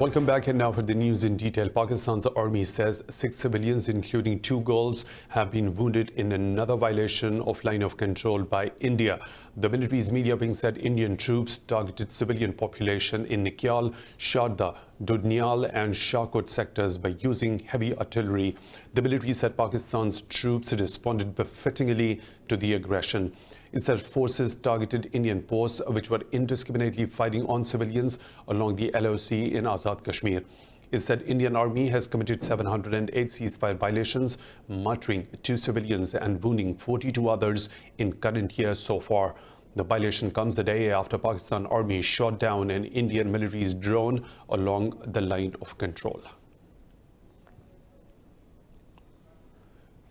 Welcome back, and now for the news in detail. Pakistan's army says 6 civilians, including 2 girls, have been wounded in another violation of line of control by India. The military's media wing said Indian troops targeted civilian population in Nikyal, Sharda, Dudnial and Shahkot sectors by using heavy artillery. The military said Pakistan's troops responded befittingly to the aggression. It said forces targeted Indian posts which were indiscriminately firing on civilians along the LOC in Azad Kashmir. It said Indian Army has committed 708 ceasefire violations, murdering 2 civilians and wounding 42 others in current year so far. The violation comes a day after Pakistan Army shot down an Indian military's drone along the line of control.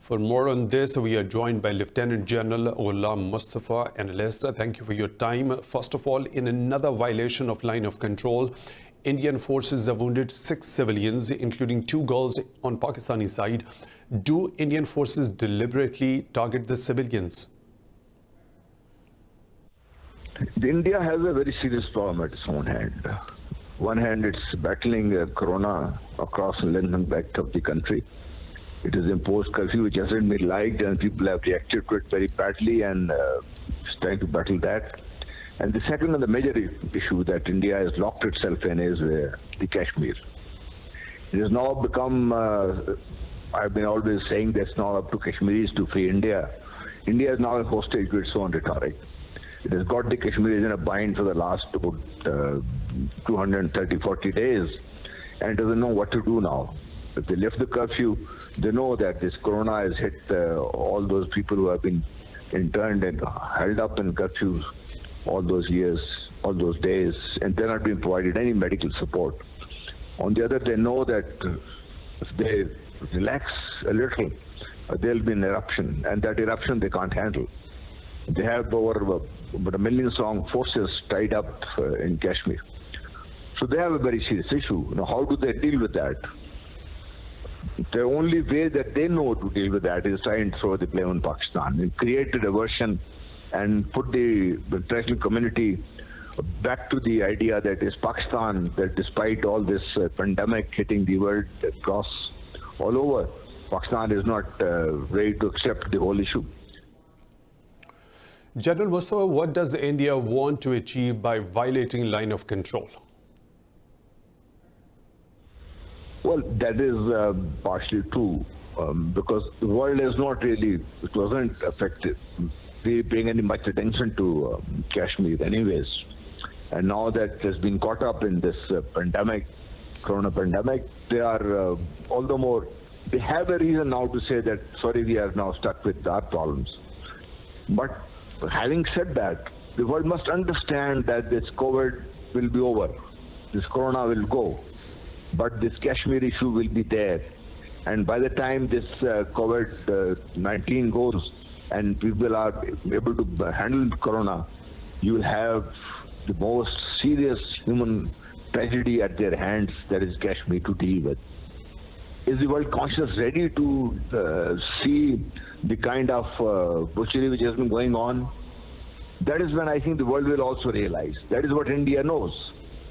For more on this, we are joined by Lieutenant General Ghulam Mustafa, analyst. Thank you for your time. First of all, in another violation of line of control, Indian forces have wounded 6 civilians, including 2 girls on Pakistani side. Do Indian forces deliberately target the civilians? India has a very serious problem at its own hand. One hand, it's battling corona across the length and breadth of the country. It has imposed curfew which hasn't been liked, and people have reacted to it very badly, and it's trying to battle that. And the second and the major issue that India has locked itself in is the Kashmir. It has now become, I've been always saying that's now up to Kashmiris to free India. India is now a hostage to its own rhetoric. It has got the Kashmiris in a bind for the last about 230, 40 days, and it doesn't know what to do now. If they lift the curfew, they know that this corona has hit all those people who have been interned and held up in curfews all those years, all those days, and they're not being provided any medical support. On the other, they know that if they relax a little, there'll be an eruption, and that eruption they can't handle. They have over about 1 million strong forces tied up in Kashmir. So they have a very serious issue. Now, how do they deal with that? The only way that they know to deal with that is try and throw the blame on Pakistan and create a diversion and put the international community back to the idea that it's Pakistan that, despite all this pandemic hitting the world across all over, Pakistan is not ready to accept the whole issue. General Mustafa, what does India want to achieve by violating line of control? Well, that is partially true, because the world is not really, it wasn't affected, really paying any much attention to Kashmir anyways. And now that has been caught up in this pandemic, corona pandemic, they are all the more, they have a reason now to say that, sorry, we are now stuck with our problems. But having said that, the world must understand that this COVID will be over, this corona will go. But this Kashmir issue will be there. And by the time this COVID-19 goes and people are able to handle corona, you will have the most serious human tragedy at their hands, that is Kashmir, to deal with. Is the world conscious ready to see the kind of butchery which has been going on? That is when I think the world will also realize. That is what India knows.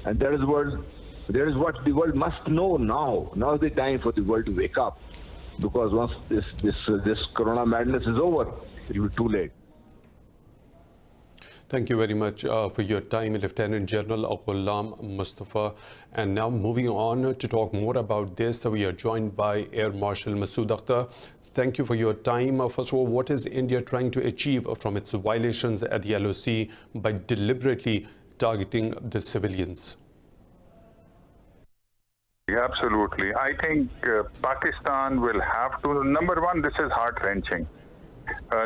And that is what the world must know now. Now is the time for the world to wake up, because once this corona madness is over, it will be too late. Thank you very much for your time, Lieutenant General Ghulam Mustafa. And now moving on to talk more about this, we are joined by Air Marshal Masood Akhtar. Thank you for your time. First of all, what is India trying to achieve from its violations at the LOC by deliberately targeting the civilians? Absolutely. I think Pakistan will have to, number one, this is heart-wrenching.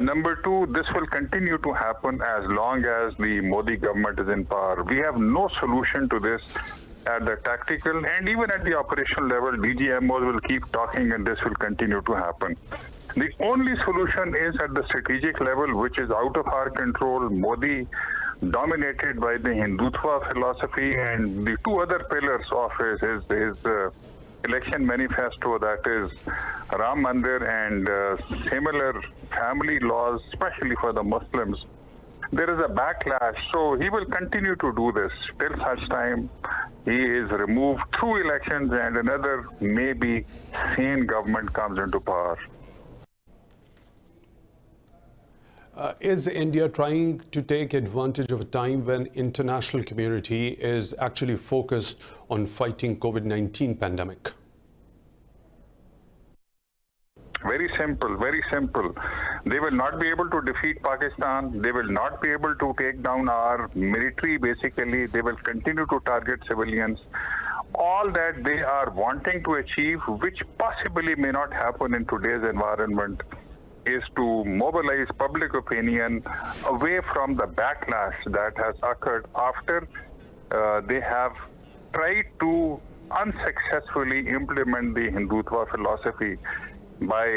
Number two, this will continue to happen as long as the Modi government is in power. We have no solution to this at the tactical and even at the operational level. DGMOs will keep talking and this will continue to happen. The only solution is at the strategic level, which is out of our control. Modi, dominated by the Hindutva philosophy, and the 2 other pillars of his election manifesto, that is Ram Mandir and similar family laws, especially for the Muslims. there is a backlash. So he will continue to do this till such time he is removed through elections and another maybe sane government comes into power. Is India trying to take advantage of a time when international community is actually focused on fighting COVID-19 pandemic? Very simple, very simple. They will not be able to defeat Pakistan. They will not be able to take down our military, basically. They will continue to target civilians. All that they are wanting to achieve, which possibly may not happen in today's environment, is to mobilize public opinion away from the backlash that has occurred after they have tried to unsuccessfully implement the Hindutva philosophy by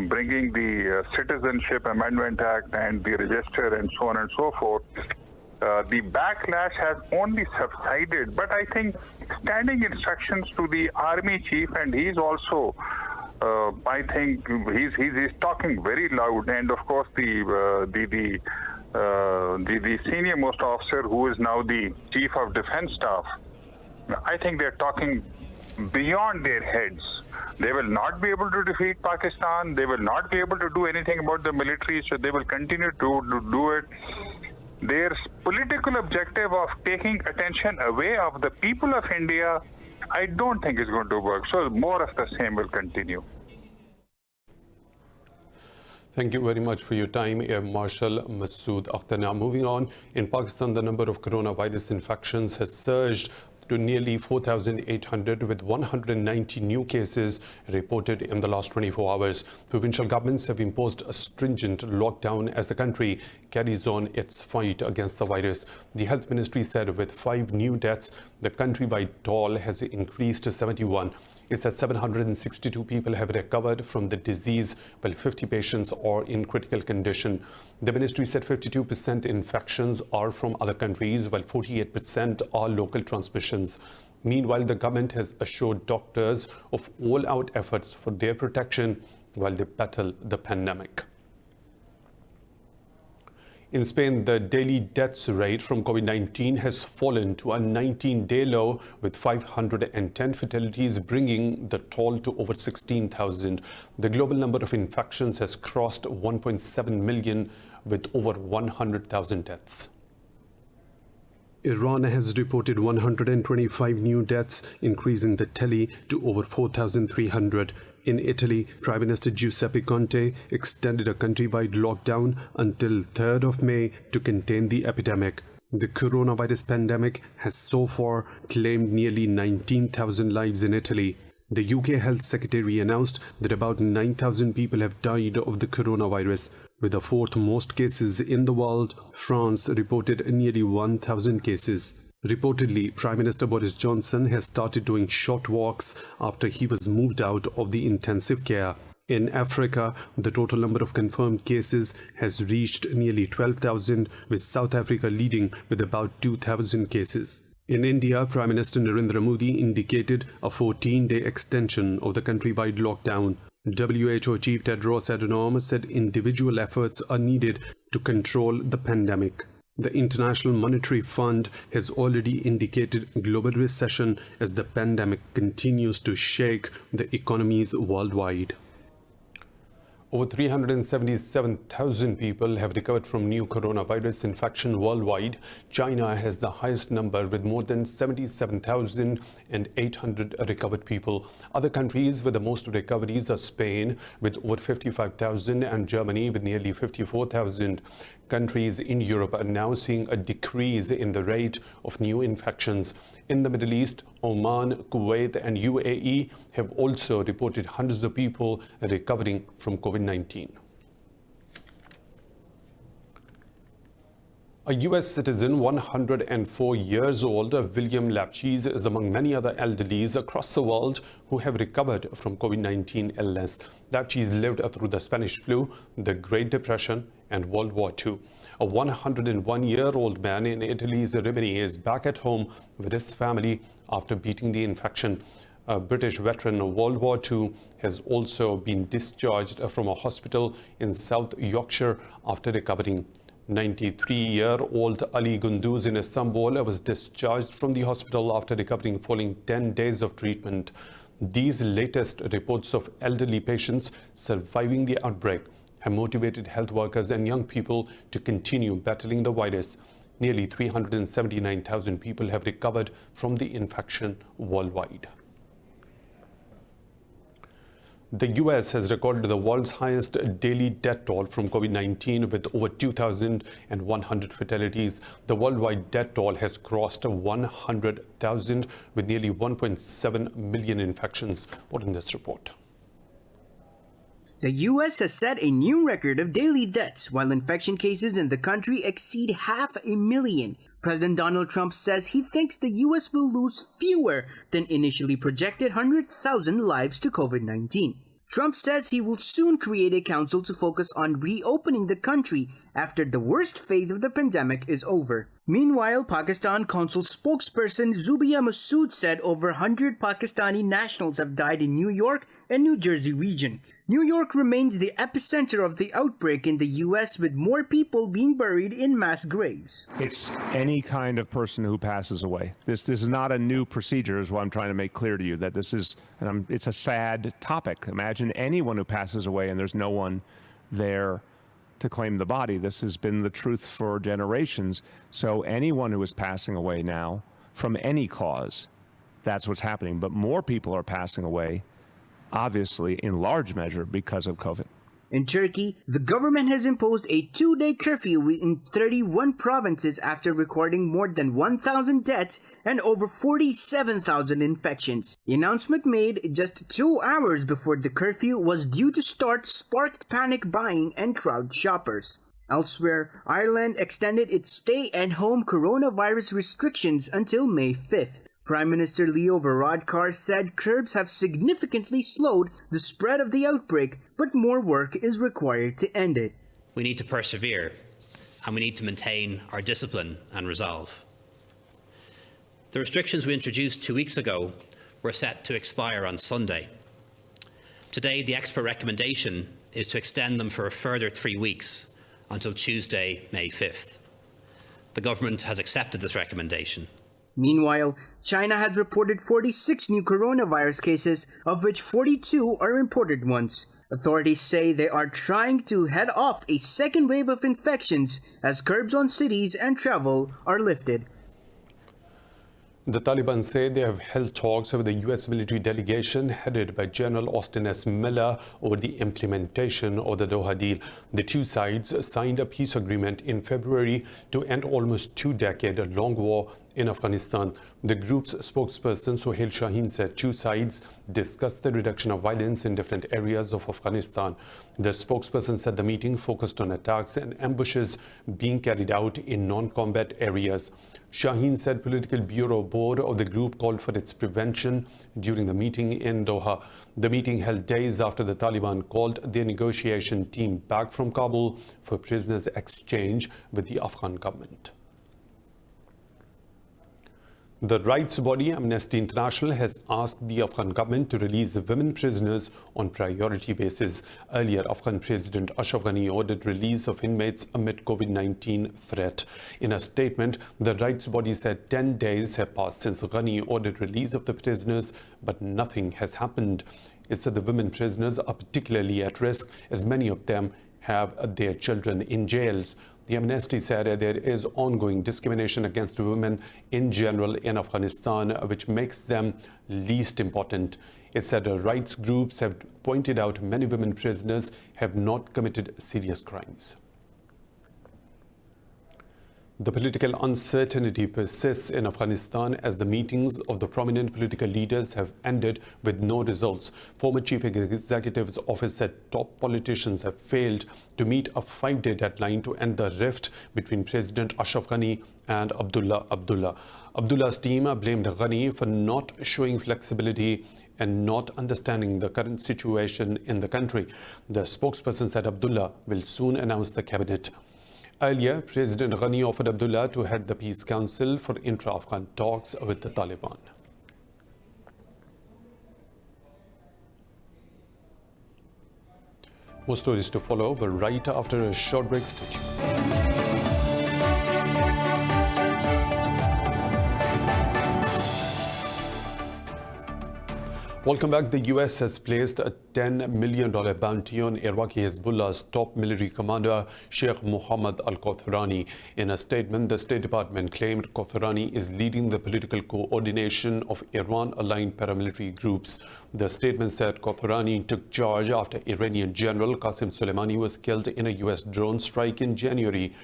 bringing the Citizenship Amendment Act and the register and so on and so forth. The backlash has only subsided, but I think standing instructions to the army chief, and he's also I think he's talking very loud, and of course the senior most officer who is now the chief of defense staff, I think they're talking beyond their heads. They will not be able to defeat Pakistan. They will not be able to do anything about the military, so they will continue to do it. Their political objective of taking attention away of the people of India, I don't think is going to work. So more of the same will continue. Thank you very much for your time, Air Marshal Masood Akhtar. Now, moving on, in Pakistan, the number of coronavirus infections has surged to nearly 4,800, with 190 new cases reported in the last 24 hours. Provincial governments have imposed a stringent lockdown as the country carries on its fight against the virus. The Health Ministry said with 5 new deaths, the countrywide toll has increased to 71. It said 762 people have recovered from the disease, while 50 patients are in critical condition. The ministry said 52% infections are from other countries, while 48% are local transmissions. Meanwhile, the government has assured doctors of all-out efforts for their protection while they battle the pandemic. In Spain, the daily deaths rate from COVID-19 has fallen to a 19-day low, with 510 fatalities, bringing the toll to over 16,000. The global number of infections has crossed 1.7 million, with over 100,000 deaths. Iran has reported 125 new deaths, increasing the tally to over 4,300. In Italy, Prime Minister Giuseppe Conte extended a countrywide lockdown until 3rd of May to contain the epidemic. The coronavirus pandemic has so far claimed nearly 19,000 lives in Italy. The UK Health Secretary announced that about 9,000 people have died of the coronavirus. With the 4th most cases in the world, France reported nearly 1,000 cases. Reportedly, Prime Minister Boris Johnson has started doing short walks after he was moved out of the intensive care. In Africa, the total number of confirmed cases has reached nearly 12,000, with South Africa leading with about 2,000 cases. In India, Prime Minister Narendra Modi indicated a 14-day extension of the countrywide lockdown. WHO Chief Tedros Adhanom said individual efforts are needed to control the pandemic. The International Monetary Fund has already indicated global recession as the pandemic continues to shake the economies worldwide. Over 377,000 people have recovered from new coronavirus infection worldwide. China has the highest number with more than 77,800 recovered people. Other countries with the most recoveries are Spain with over 55,000 and Germany with nearly 54,000. Countries in Europe are now seeing a decrease in the rate of new infections. In the Middle East, Oman, Kuwait and UAE have also reported hundreds of people recovering from COVID-19. A U.S. citizen, 104 years old, William Lapchese, is among many other elderlies across the world who have recovered from COVID-19 illness. Lapchese lived through the Spanish flu, the Great Depression and World War II. A 101-year-old man in Italy's Rimini is back at home with his family after beating the infection. A British veteran of World War II has also been discharged from a hospital in South Yorkshire after recovering. 93-year-old Ali Gunduz in Istanbul was discharged from the hospital after recovering following 10 days of treatment. These latest reports of elderly patients surviving the outbreak have motivated health workers and young people to continue battling the virus. Nearly 379,000 people have recovered from the infection worldwide. The US has recorded the world's highest daily death toll from COVID-19 with over 2,100 fatalities. The worldwide death toll has crossed 100,000 with nearly 1.7 million infections. More in this report. The U.S. has set a new record of daily deaths, while infection cases in the country exceed 500,000. President Donald Trump says he thinks the U.S. will lose fewer than initially projected 100,000 lives to COVID-19. Trump says he will soon create a council to focus on reopening the country after the worst phase of the pandemic is over. Meanwhile, Pakistan Consul spokesperson Zubia Masood said over 100 Pakistani nationals have died in New York and New Jersey region. New York remains the epicenter of the outbreak in the U.S., with more people being buried in mass graves. It's any kind of person who passes away. This is not a new procedure, is what I'm trying to make clear to you, that this is, it's a sad topic. Imagine anyone who passes away and there's no one there to claim the body. This has been the truth for generations. So anyone who is passing away now from any cause, that's what's happening. But more people are passing away, obviously, in large measure because of COVID. In Turkey, the government has imposed a 2-day curfew in 31 provinces after recording more than 1,000 deaths and over 47,000 infections. The announcement made just 2 hours before the curfew was due to start sparked panic buying and crowd shoppers. Elsewhere, Ireland extended its stay-at-home coronavirus restrictions until May 5th. Prime Minister Leo Varadkar said curbs have significantly slowed the spread of the outbreak, but more work is required to end it. We need to persevere, and we need to maintain our discipline and resolve. The restrictions we introduced 2 weeks ago were set to expire on Sunday. Today, the expert recommendation is to extend them for a further 3 weeks until Tuesday, May 5th. The government has accepted this recommendation. Meanwhile, China had reported 46 new coronavirus cases, of which 42 are imported ones. Authorities say they are trying to head off a second wave of infections as curbs on cities and travel are lifted. The Taliban say they have held talks with the U.S. military delegation headed by General Austin S. Miller over the implementation of the Doha deal. The two sides signed a peace agreement in February to end almost 2-decade-long war in Afghanistan. The group's spokesperson Sohail Shaheen said two sides discussed the reduction of violence in different areas of Afghanistan. The spokesperson said the meeting focused on attacks and ambushes being carried out in non-combat areas. Shaheen said Political Bureau Board of the group called for its prevention during the meeting in Doha. The meeting held days after the Taliban called their negotiation team back from Kabul for prisoners exchange with the Afghan government. The rights body Amnesty International has asked the Afghan government to release women prisoners on priority basis. Earlier, Afghan President Ashraf Ghani ordered release of inmates amid COVID-19 threat. In a statement, the rights body said 10 days have passed since Ghani ordered release of the prisoners, but nothing has happened. It said the women prisoners are particularly at risk, as many of them have their children in jails. The Amnesty said there is ongoing discrimination against women in general in Afghanistan, which makes them least important. It said rights groups have pointed out many women prisoners have not committed serious crimes. The political uncertainty persists in Afghanistan as the meetings of the prominent political leaders have ended with no results. Former Chief Executive's office said top politicians have failed to meet a 5-day deadline to end the rift between President Ashraf Ghani and Abdullah Abdullah. Abdullah's team blamed Ghani for not showing flexibility and not understanding the current situation in the country. The spokesperson said Abdullah will soon announce the cabinet. Earlier, President Ghani offered Abdullah to head the Peace Council for intra-Afghan talks with the Taliban. More stories to follow, but right after a short break. Stay tuned. Welcome back. The U.S. has placed a $10 million bounty on Iraqi HEZBOLLAH'S top military commander, Sheikh Mohammed al-Qathrani. In a statement, the State Department claimed Qathrani is leading the political coordination of Iran-aligned paramilitary groups. The statement said Qathrani took charge after Iranian General Qasem Soleimani was killed in a U.S. drone strike in January.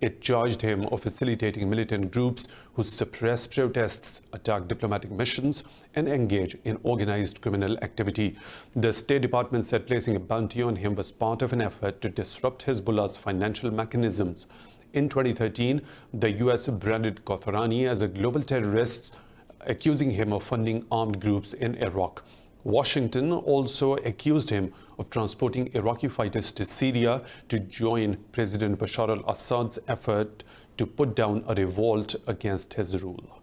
It charged him of facilitating militant groups who suppress protests, attack diplomatic missions, and engage in organized criminal activity. The State Department said placing a bounty on him was part of an effort to disrupt HEZBOLLAH'S financial mechanisms. In 2013, the U.S. branded Qathrani as a global terrorist, accusing him of funding armed groups in Iraq. Washington also accused him of transporting Iraqi fighters to Syria to join President Bashar al-Assad's effort to put down a revolt against his rule.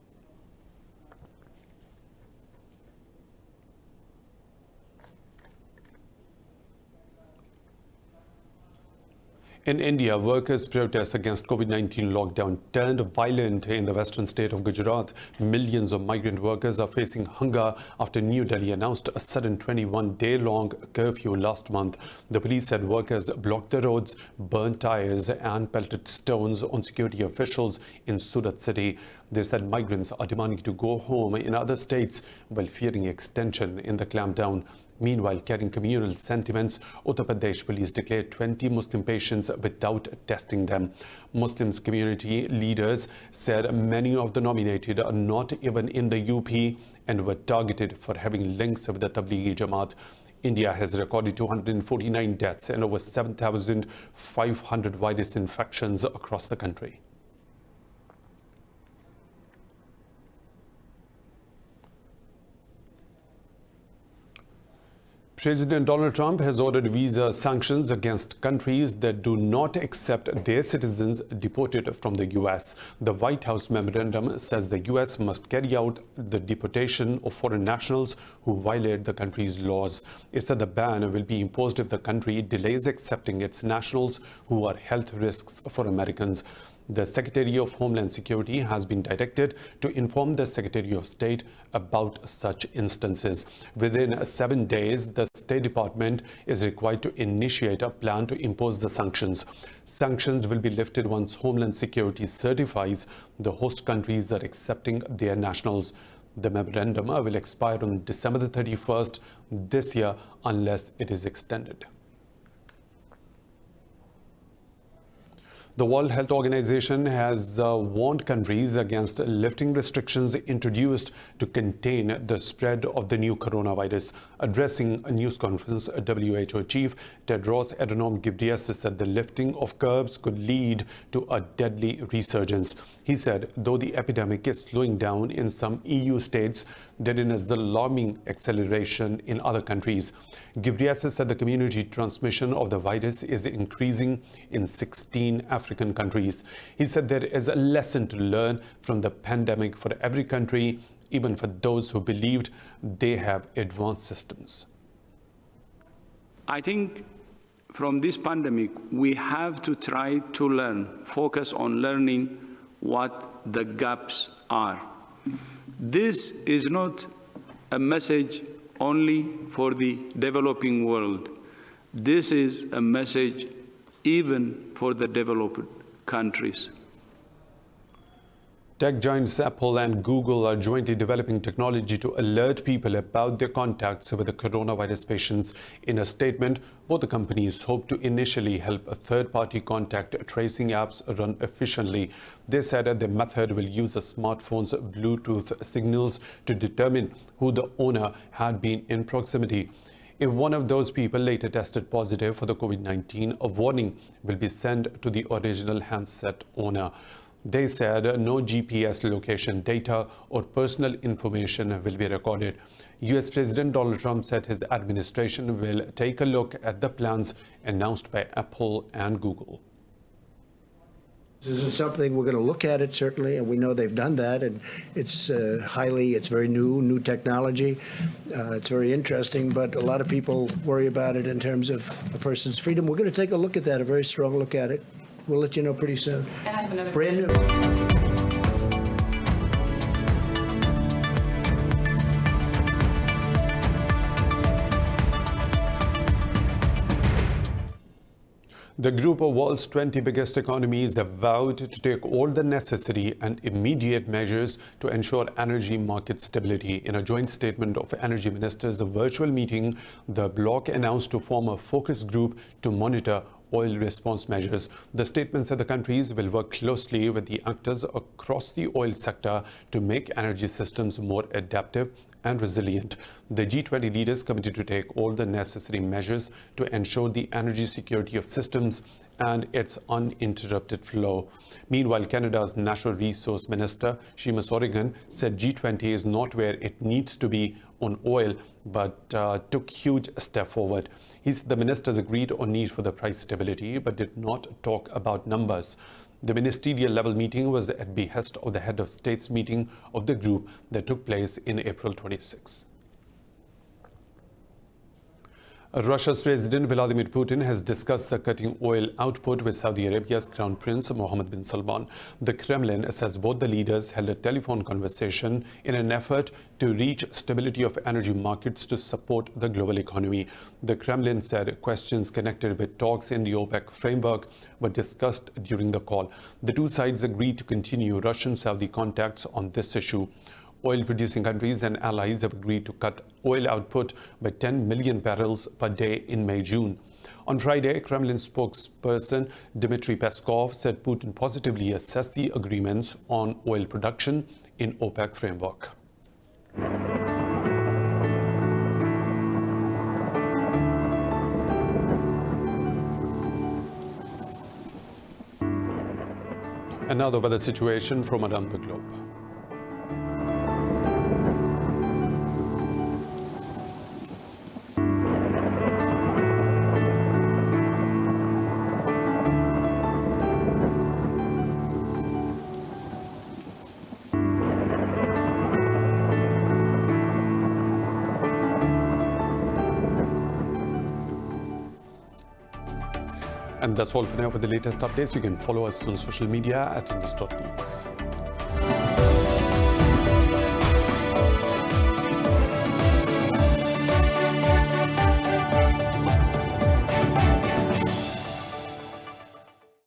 In India, workers' protests against COVID-19 lockdown turned violent in the western state of Gujarat. Millions of migrant workers are facing hunger after New Delhi announced a sudden 21-day-long curfew last month. The police said workers blocked the roads, burned tires and pelted stones on security officials in Surat city. They said migrants are demanding to go home in other states while fearing extension in the clampdown. Meanwhile, carrying communal sentiments, Uttar Pradesh police declared 20 Muslim patients without testing them. Muslims community leaders said many of the nominated are not even in the UP and were targeted for having links with the Tablighi Jamaat. India has recorded 249 deaths and over 7,500 virus infections across the country. President Donald Trump has ordered visa sanctions against countries that do not accept their citizens deported from the U.S. The White House memorandum says the U.S. must carry out the deportation of foreign nationals who violate the country's laws. It said the ban will be imposed if the country delays accepting its nationals who are health risks for Americans. The Secretary of Homeland Security has been directed to inform the Secretary of State about such instances. Within 7 days, the State Department is required to initiate a plan to impose the sanctions. Sanctions will be lifted once Homeland Security certifies the host countries are accepting their nationals. The memorandum will expire on December the 31st this year unless it is extended. The World Health Organization has warned countries against lifting restrictions introduced to contain the spread of the new coronavirus. Addressing a news conference, WHO Chief Tedros Adhanom Ghebreyesus said the lifting of curbs could lead to a deadly resurgence. He said, though the epidemic is slowing down in some EU states, there is alarming acceleration in other countries. Ghebreyesus said the community transmission of the virus is increasing in 16 African countries. He said there is a lesson to learn from the pandemic for every country, even for those who believed they have advanced systems. I think from this pandemic, we have to try to learn, focus on learning what the gaps are. This is not a message only for the developing world. This is a message even for the developed countries. Tech giants Apple and Google are jointly developing technology to alert people about their contacts with the coronavirus patients. In a statement, both the companies hope to initially help third-party contact tracing apps run efficiently. They said that the method will use a smartphone's Bluetooth signals to determine who the owner had been in proximity. If one of those people later tested positive for the COVID-19, a warning will be sent to the original handset owner. They said no GPS location data or personal information will be recorded. US President Donald Trump said his administration will take a look at the plans announced by Apple and Google. This is something we're going to look at it, certainly, and we know they've done that, and it's it's very new technology. It's very interesting, but a lot of people worry about it in terms of a person's freedom. We're going to take a look at that, a very strong look at it. We'll let you know pretty soon. And I have another Brand new. The group of world's 20 biggest economies have vowed to take all the necessary and immediate measures to ensure energy market stability. In a joint statement of energy ministers, a virtual meeting, the bloc announced to form a focus group to monitor oil response measures. The statement said the countries will work closely with the actors across the oil sector to make energy systems more adaptive and resilient. The G20 leaders committed to take all the necessary measures to ensure the energy security of systems and its uninterrupted flow. Meanwhile, Canada's Natural Resource Minister, Seamus O'Regan, said G20 is not where it needs to be on oil, but took huge step forward. He said the ministers agreed on need for the price stability, but did not talk about numbers. The ministerial level meeting was at behest of the head of states meeting of the group that took place in April 26. Russia's President Vladimir Putin has discussed the cutting oil output with Saudi Arabia's Crown Prince Mohammed bin Salman. The Kremlin says both the leaders held a telephone conversation in an effort to reach stability of energy markets to support the global economy. The Kremlin said questions connected with talks in the OPEC framework were discussed during the call. The two sides agreed to continue Russian-Saudi contacts on this issue. Oil-producing countries and allies have agreed to cut oil output by 10 million barrels per day in May-June. On Friday, Kremlin spokesperson Dmitry Peskov said Putin positively assessed the agreements on oil production in OPEC framework. And now the weather situation from around the globe. And that's all for now. For the latest updates, you can follow us on social media at Indus.News.